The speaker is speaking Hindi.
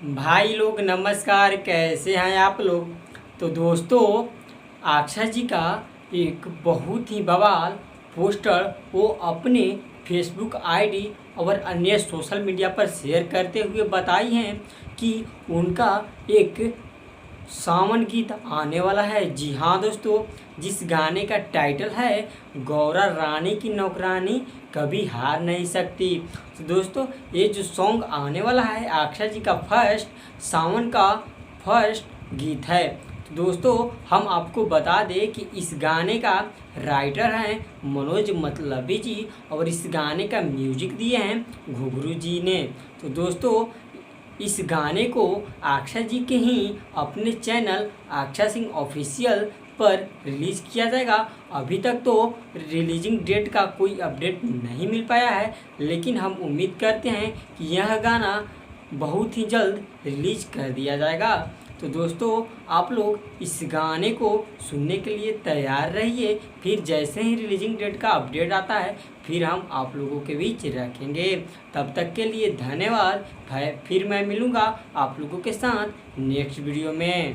भाई लोग नमस्कार, कैसे हैं आप लोग। तो दोस्तों, आक्षा जी का एक बहुत ही बवाल पोस्टर वो अपने फेसबुक आईडी और अन्य सोशल मीडिया पर शेयर करते हुए बताई हैं कि उनका एक सावन गीत आने वाला है। जी हाँ दोस्तों, जिस गाने का टाइटल है गौरा रानी की नौकरानी कभी हार नहीं सकती। तो दोस्तों, ये जो सॉन्ग आने वाला है आक्षा जी का फर्स्ट सावन का फर्स्ट गीत है। तो दोस्तों, हम आपको बता दें कि इस गाने का राइटर हैं मनोज मतलबी जी और इस गाने का म्यूजिक दिए हैं घुघरू जी ने। तो दोस्तों, इस गाने को आक्षा जी के ही अपने चैनल आक्षा सिंह ऑफिशियल पर रिलीज़ किया जाएगा। अभी तक तो रिलीजिंग डेट का कोई अपडेट नहीं मिल पाया है, लेकिन हम उम्मीद करते हैं कि यह गाना बहुत ही जल्द रिलीज कर दिया जाएगा। तो दोस्तों, आप लोग इस गाने को सुनने के लिए तैयार रहिए। फिर जैसे ही रिलीजिंग डेट का अपडेट आता है फिर हम आप लोगों के बीच रखेंगे। तब तक के लिए धन्यवाद। फिर मैं मिलूँगा आप लोगों के साथ नेक्स्ट वीडियो में।